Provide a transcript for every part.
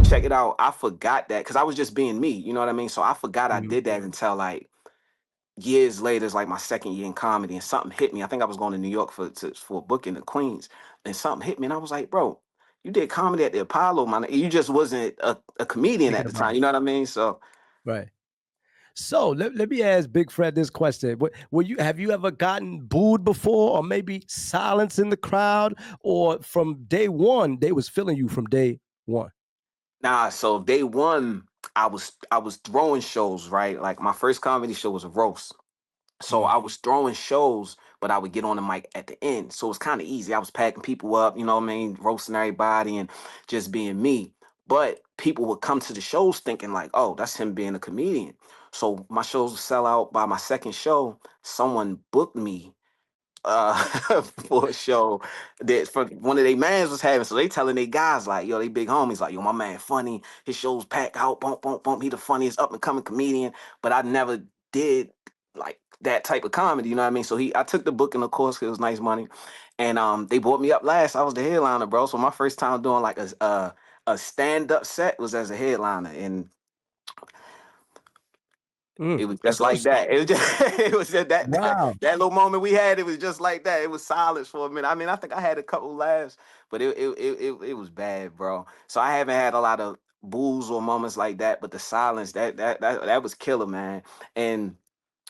check it out. I forgot that because I was just being me. You know what I mean? So I forgot I Mhm. did that until like years later. It's like my second year in comedy, and something hit me. I think I was going to New York for a booking in Queens, and something hit me, and I was like, bro, you did comedy at the Apollo, man. You just wasn't a comedian at Thinking the about time. it. You know what I mean? So Right. So let me ask Big Fred this question. Were you have you ever gotten booed before, or maybe silence in the crowd, or from day one they was feeling you from day one? nah. So day one, I was throwing shows, right? Like my first comedy show was a roast. So Mhm. I was throwing shows, but I would get on the mic at the end. So it's kind of easy. I was packing people up, you know what I mean, roasting everybody and just being me. But people would come to the shows thinking like, oh, that's him being a comedian. So my shows would sell out. By my second show, someone booked me for a show that for one of their mans was having. So they telling their guys like, yo, they big homies like, yo, my man funny. His shows packed out. Bump, bump, bump. He the funniest up and coming comedian. But I never did like that type of comedy. You know what I mean? So I took the booking, of course, 'cause it was nice money, and they brought me up last. I was the headliner, bro. So my first time doing like a stand up set was as a headliner, and it was just So like that. It was just it was just wow. that little moment we had. It was just like that. It was silence for a minute. I mean, I think I had a couple laughs, but it was bad, bro. So I haven't had a lot of boos or moments like that. But the silence that was killer, man. And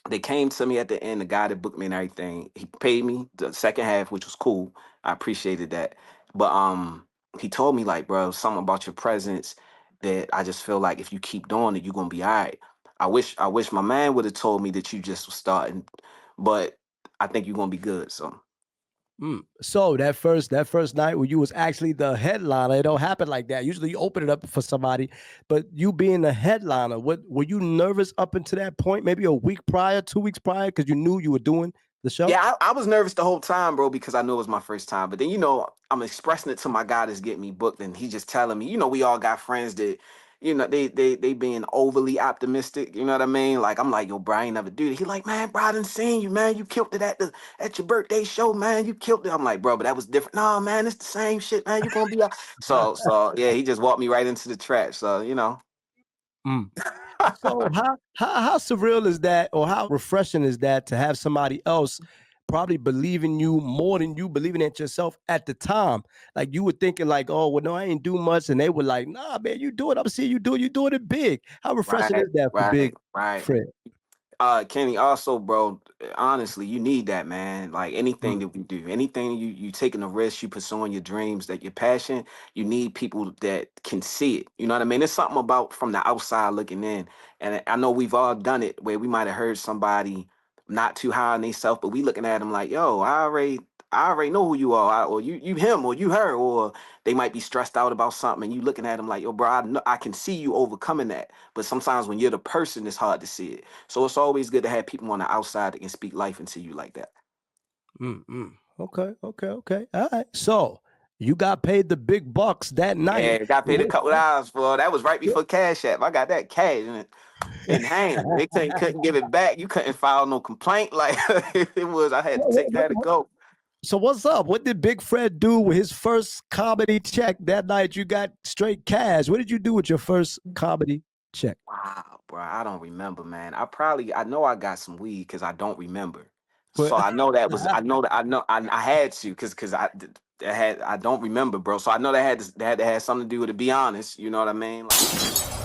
they came to me at the end. The guy that booked me and everything, he paid me the second half, which was cool. I appreciated that. But he told me like, bro, something about your presence that I just feel like if you keep doing it, you're gonna be all right. I wish my man would have told me that you just was starting, but I think you're gonna be good. So So that first night when you was actually the headliner, it don't happen like that. Usually you open it up for somebody, but you being the headliner, what were you nervous up until that point? Maybe a week prior, 2 weeks prior, because you knew you were doing the show? yeah, I was nervous the whole time, bro, because I knew it was my first time. But then, I'm expressing it to my guy that's getting me booked, and he just telling me, we all got friends that, they being overly optimistic. You know what I mean? Like I'm like, yo, bro, I ain't never do that. He like, man, bro, I done seen you, man. You killed it at your birthday show, man. You killed it. I'm like, bro, but that was different. No, man, it's the same shit, man. You gonna be out. So yeah, he just walked me right into the trap. So Mm. So how surreal is that, or how refreshing is that to have somebody else probably believe in you more than you believing in yourself at the time? Like you were thinking like, oh well, no, I ain't do much, and they were like, nah, man, you do it. I'm seeing you doing it big. How refreshing right, is that for right, Big right. Fred? Kenny, also, bro, honestly, you need that, man. Like anything Mm, that we do, anything you taking a risk, you pursuing your dreams, that your passion, you need people that can see it. You know what I mean? There's something about from the outside looking in. And I know we've all done it where we might have heard somebody not too high on themselves, but we looking at them like, yo, I already know who you are, or you him, or you her, or they might be stressed out about something, and you looking at them like, yo, bro, I can see you overcoming that. But sometimes when you're the person, it's hard to see it. So it's always good to have people on the outside that can speak life into you like that. Okay, okay. All right. So you got paid the big bucks that night. Yeah, got paid a couple hours for that. Was right before Cash App. I got that cash in hand. They couldn't give it back. You couldn't file no complaint. Like if it was, I had to take that to go. So what's up? What did Big Fred do with his first comedy check that night? You got straight cash. What did you do with your first comedy check? Wow, bro, I don't remember, man. I know I got some weed because I don't remember. So What? I know that was, I had to because I don't remember, bro. So I know that had to have something to do with it. To be honest, you know what I mean? Like.